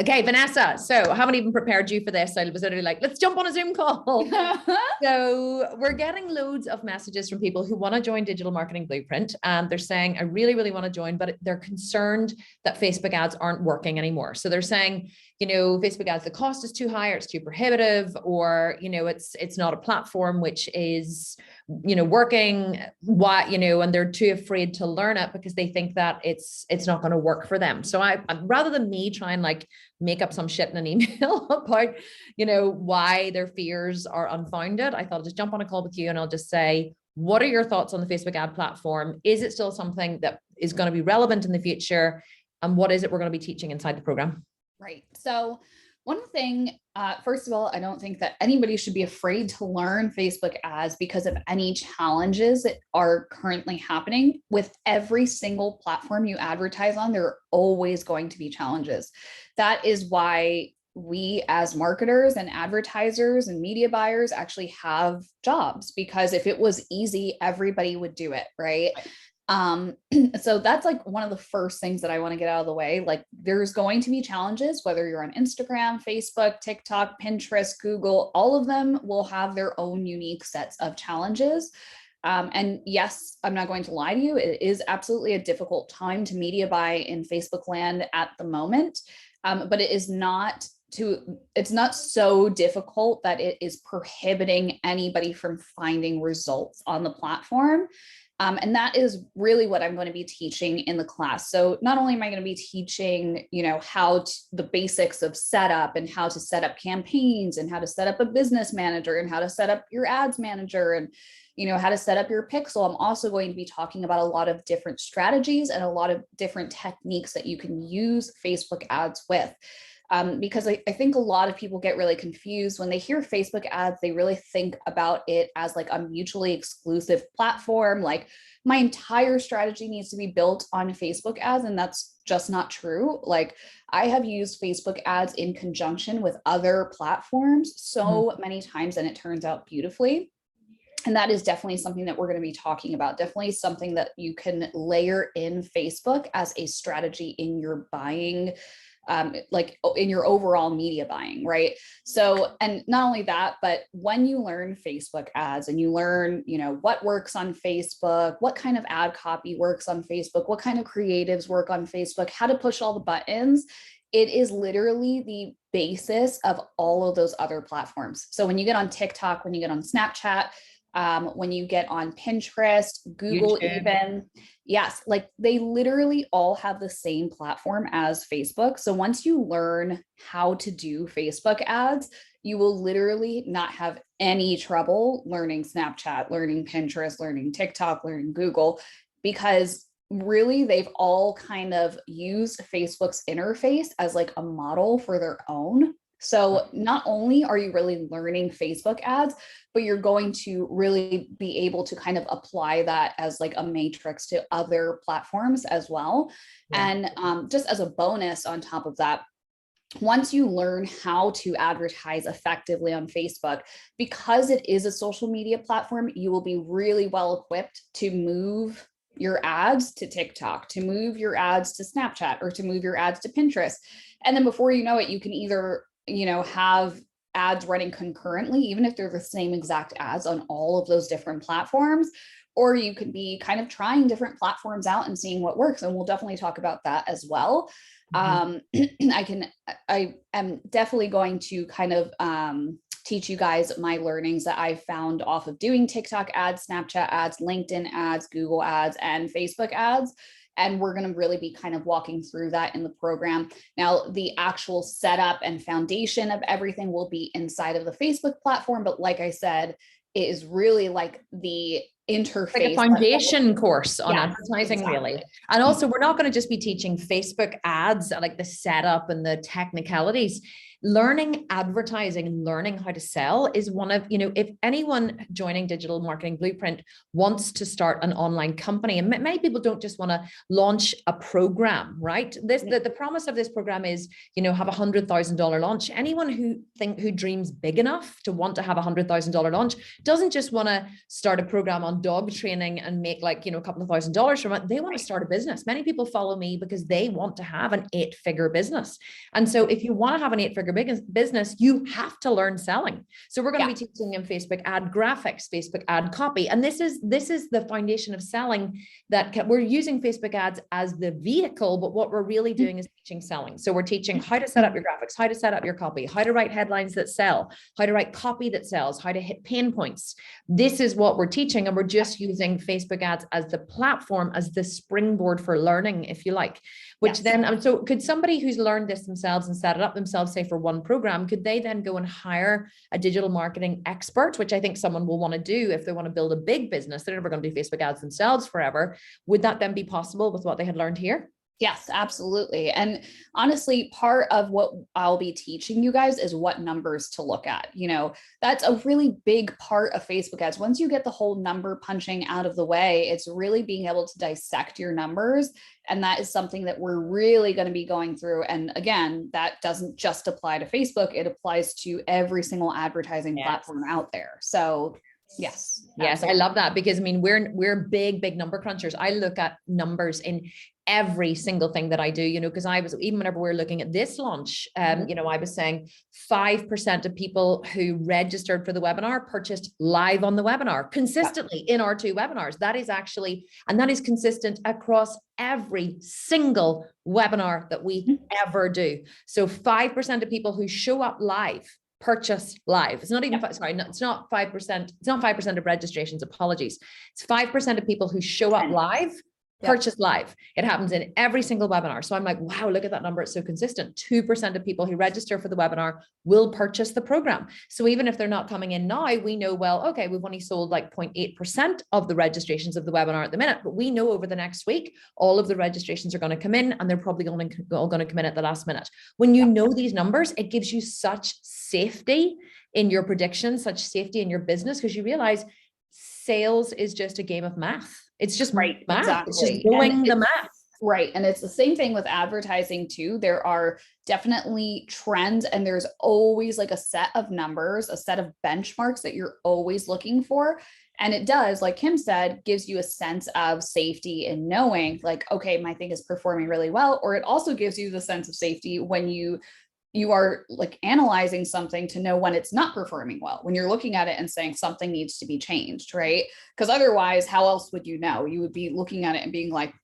Okay, Vanessa. So I haven't even prepared you for this. I was literally like, let's jump on a Zoom call. So we're getting loads of messages from people who want to join Digital Marketing Blueprint. And they're saying, I really, really want to join, but they're concerned that Facebook ads aren't working anymore. So they're saying, Facebook ads, the cost is too high or it's too prohibitive, or, it's not a platform which is, working, and they're too afraid to learn it because they think that it's not going to work for them. So I rather than me try and like make up some shit in an email about, why their fears are unfounded, I thought I'll just jump on a call with you and I'll just say, what are your thoughts on the Facebook ad platform? Is it still something that is going to be relevant in the future? And what is it we're going to be teaching inside the program? Right. So one thing, first of all, I don't think that anybody should be afraid to learn Facebook ads because of any challenges that are currently happening. With every single platform you advertise on, there are always going to be challenges. That is why we as marketers and advertisers and media buyers actually have jobs, because if it was easy, everybody would do it, right? So that's like one of the first things that I want to get out of the way. Like, there's going to be challenges, whether you're on Instagram, Facebook, TikTok, Pinterest, Google, all of them will have their own unique sets of challenges. And yes, I'm not going to lie to you, it is absolutely a difficult time to media buy in Facebook land at the moment. But it's not so difficult that it is prohibiting anybody from finding results on the platform. And that is really what I'm going to be teaching in the class. So not only am I going to be teaching, the basics of setup and how to set up campaigns and how to set up a business manager and how to set up your ads manager and, how to set up your pixel. I'm also going to be talking about a lot of different strategies and a lot of different techniques that you can use Facebook ads with. Because I think a lot of people get really confused when they hear Facebook ads. They really think about it as like a mutually exclusive platform. Like, my entire strategy needs to be built on Facebook ads, and that's just not true. Like, I have used Facebook ads in conjunction with other platforms so many times, and it turns out beautifully. And that is definitely something that we're going to be talking about. Definitely something that you can layer in Facebook as a strategy in your buying, like in your overall media buying, right? So, and not only that, but when you learn Facebook ads and you learn, what works on Facebook, what kind of ad copy works on Facebook, what kind of creatives work on Facebook, how to push all the buttons, it is literally the basis of all of those other platforms. So when you get on TikTok, when you get on Snapchat, when you get on Pinterest, Google, YouTube. Even, yes, like they literally all have the same platform as Facebook. So once you learn how to do Facebook ads, you will literally not have any trouble learning Snapchat, learning Pinterest, learning TikTok, learning Google, because really they've all kind of used Facebook's interface as like a model for their own. So not only are you really learning Facebook ads, but you're going to really be able to kind of apply that as like a matrix to other platforms as well. Yeah. And just as a bonus on top of that, once you learn how to advertise effectively on Facebook, because it is a social media platform, you will be really well equipped to move your ads to TikTok, to move your ads to Snapchat, or to move your ads to Pinterest. And then before you know it, you can either have ads running concurrently, even if they're the same exact ads on all of those different platforms, or you could be kind of trying different platforms out and seeing what works. And we'll definitely talk about that as well. I am definitely going to kind of teach you guys my learnings that I found off of doing TikTok ads, Snapchat ads, LinkedIn ads, Google ads, and Facebook ads. And we're going to really be kind of walking through that in the program. Now, the actual setup and foundation of everything will be inside of the Facebook platform. But like I said, it is really like the interface. Like a foundation course on advertising, exactly. really. And also, we're not going to just be teaching Facebook ads, like the setup and the technicalities. Learning advertising and learning how to sell is one of, if anyone joining Digital Marketing Blueprint wants to start an online company, and many people don't just want to launch a program, right? The promise of this program is, have $100,000 launch. Anyone who dreams big enough to want to have $100,000 launch doesn't just want to start a program on on dog training and make like, a couple of $1,000s from it. They want to start a business. Many people follow me because they want to have an 8-figure business. And so if you want to have an 8-figure business, you have to learn selling. So we're going to be teaching them Facebook ad graphics, Facebook ad copy. And this is the foundation of selling, that we're using Facebook ads as the vehicle, but what we're really doing is teaching selling. So we're teaching how to set up your graphics, how to set up your copy, how to write headlines that sell, how to write copy that sells, how to hit pain points. This is what we're teaching. And we're just using Facebook ads as the platform, as the springboard for learning, if you like, which then, so could somebody who's learned this themselves and set it up themselves, say for one program, could they then go and hire a digital marketing expert, which I think someone will want to do if they want to build a big business? They're never going to do Facebook ads themselves forever. Would that then be possible with what they had learned here? Yes, absolutely. And honestly, part of what I'll be teaching you guys is what numbers to look at. That's a really big part of Facebook ads. Once you get the whole number punching out of the way, it's really being able to dissect your numbers. And that is something that we're really going to be going through. And again, that doesn't just apply to Facebook. It applies to every single advertising platform out there. So yes. Yes, I love that, because I mean, we're big number crunchers. I look at numbers in every single thing that I do, because I was, even whenever we were looking at this launch, I was saying 5% of people who registered for the webinar purchased live on the webinar consistently in our 2 webinars. That is actually, and that is consistent across every single webinar that we ever do. So 5% of people who show up live purchase live. It's not even, sorry, no, it's not 5%. It's not 5% of registrations. Apologies. It's 5% of people who show up live purchase live. It happens in every single webinar. So I'm like, wow, look at that number. It's so consistent. 2% of people who register for the webinar will purchase the program. So even if they're not coming in now, we know, well, okay, we've only sold like 0.8% of the registrations of the webinar at the minute, but we know over the next week, all of the registrations are going to come in, and they're probably all going to come in at the last minute. When you know these numbers, it gives you such safety in your predictions, such safety in your business, because you realize sales is just a game of math. It's just math. Exactly. It's just doing the math. Right. And it's the same thing with advertising too. There are definitely trends, and there's always like a set of numbers, a set of benchmarks that you're always looking for. And it does, like Kim said, gives you a sense of safety in knowing like, okay, my thing is performing really well. Or it also gives you the sense of safety when you are like analyzing something to know when it's not performing well, when you're looking at it and saying something needs to be changed, right? Because otherwise, how else would you know? You would be looking at it and being like,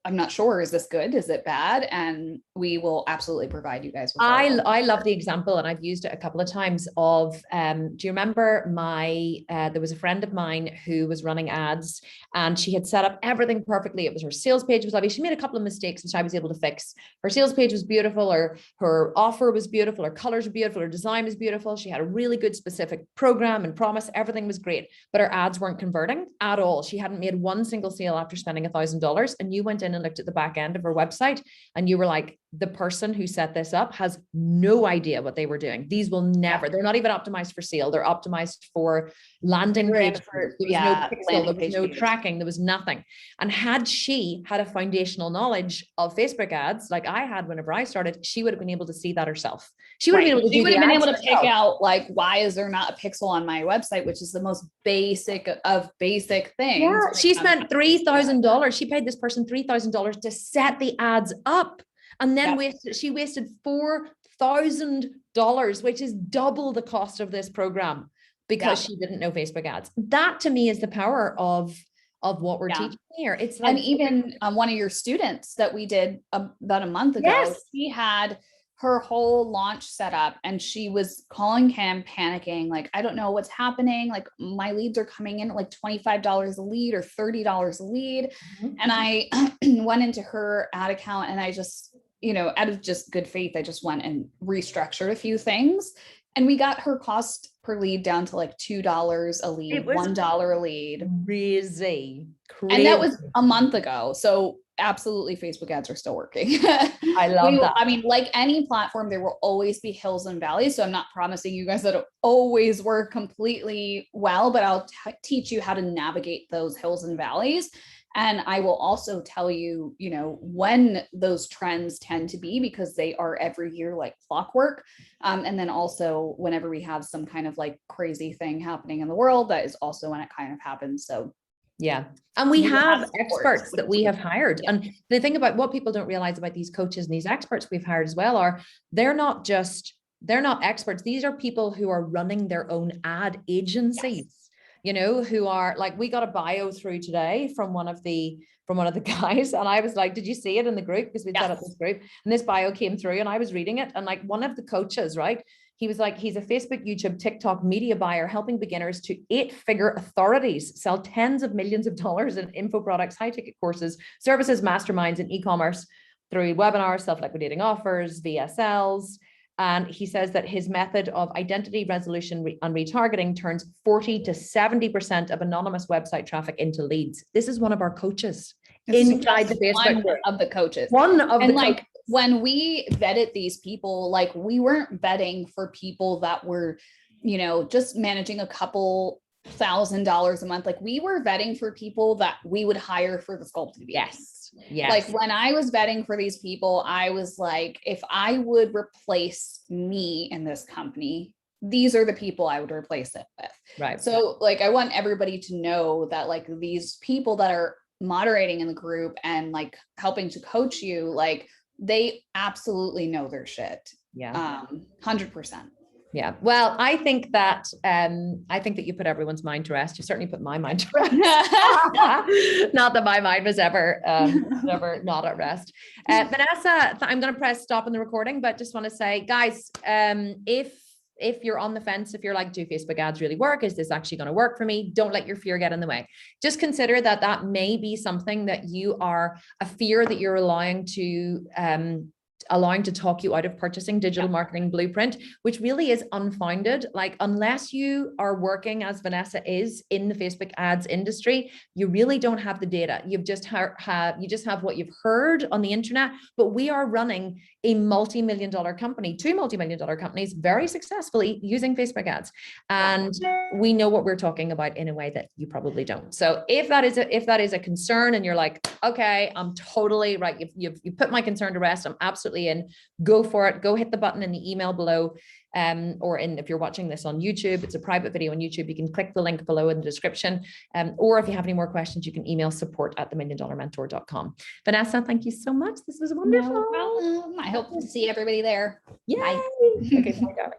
I'm not sure, is this good? Is it bad? And we will absolutely provide you guys with I love the example, and I've used it a couple of times of, do you remember there was a friend of mine who was running ads, and she had set up everything perfectly. It was, her sales page was lovely. She made a couple of mistakes, which I was able to fix. Her sales page was beautiful, or her offer was beautiful, her colors were beautiful, her design was beautiful. She had a really good specific program and promise. Everything was great, but her ads weren't converting at all. She hadn't made one single sale after spending $1,000. And you went in and looked at the back end of her website, and you were like, the person who set this up has no idea what they were doing. These will never, they're not even optimized for sale. They're optimized for landing page. There was no pixel, there was no tracking, there was nothing. And had she had a foundational knowledge of Facebook ads, like I had whenever I started, she would have been able to see that herself. She would have been able to she would have been able to pick out like, why is there not a pixel on my website, which is the most basic of basic things. Yeah, she spent $3,000. She paid this person $3,000 to set the ads up. And then she wasted $4,000, which is double the cost of this program, because she didn't know Facebook ads. That to me is the power of what we're teaching here. It's like, and even one of your students that we did about a month ago, she had her whole launch set up, and she was calling him panicking, like, I don't know what's happening. Like, my leads are coming in at like $25 a lead or $30 a lead. And I went into her ad account, and I just, out of just good faith, I just went and restructured a few things, and we got her cost per lead down to like $2 a lead, $1 a lead. Crazy. And that was a month ago. So absolutely, Facebook ads are still working. I love that. I mean, like any platform, there will always be hills and valleys. So I'm not promising you guys that it always work completely well, but I'll teach you how to navigate those hills and valleys. And I will also tell you, when those trends tend to be, because they are every year like clockwork. And then also whenever we have some kind of like crazy thing happening in the world, that is also when it kind of happens. So Yeah. And we have support, experts that we have hired. Yeah. And the thing about what people don't realize about these coaches and these experts we've hired as well are they're not experts. These are people who are running their own ad agencies, you know, who are like, we got a bio through today from one of the guys. And I was like, did you see it in the group? Because we set up this group and this bio came through and I was reading it. And like one of the coaches, right? He was like, he's a Facebook, YouTube, TikTok media buyer, helping beginners to 8-figure authorities sell tens of millions of dollars in info products, high ticket courses, services, masterminds, and e-commerce through webinars, self-liquidating offers, VSLs. And he says that his method of identity resolution and retargeting turns 40 to 70% of anonymous website traffic into leads. This is one of our coaches inside the Facebook group. Of the coaches. One of and the like coaches. When we vetted these people, like we weren't vetting for people that were, you know, just managing a couple $1,000s a month. Like we were vetting for people that we would hire for the sculpt to be. Yes. Like when I was vetting for these people, I was like, if I would replace me in this company, these are the people I would replace it with. Right. So like, I want everybody to know that like these people that are moderating in the group and like helping to coach you, like they absolutely know their shit. Yeah. 100%. Yeah. Well, I think that you put everyone's mind to rest. You certainly put my mind to rest. Not that my mind was ever not at rest. Vanessa, I'm going to press stop on the recording, but just want to say, guys, if you're on the fence, if you're like, do Facebook ads really work? Is this actually going to work for me? Don't let your fear get in the way. Just consider that may be something that you are a fear that you're allowing to talk you out of purchasing Digital Marketing Blueprint, which really is unfounded. Like, unless you are working as Vanessa is in the Facebook ads industry, you really don't have the data. You just have what you've heard on the internet, but we are running a multi-million-dollar company, 2 multi-million-dollar companies very successfully using Facebook ads. And we know what we're talking about in a way that you probably don't. So if that is a concern and you're like, okay, I'm totally right. You put my concern to rest. I'm absolutely in. Go for it. Go hit the button in the email below. If you're watching this on YouTube, it's a private video on YouTube. You can click the link below in the description. Or if you have any more questions, you can email support@themilliondollarmentor.com. Vanessa, thank you so much. This was wonderful. No problem. I hope to see everybody there. Yay. Bye. Okay, bye, darling.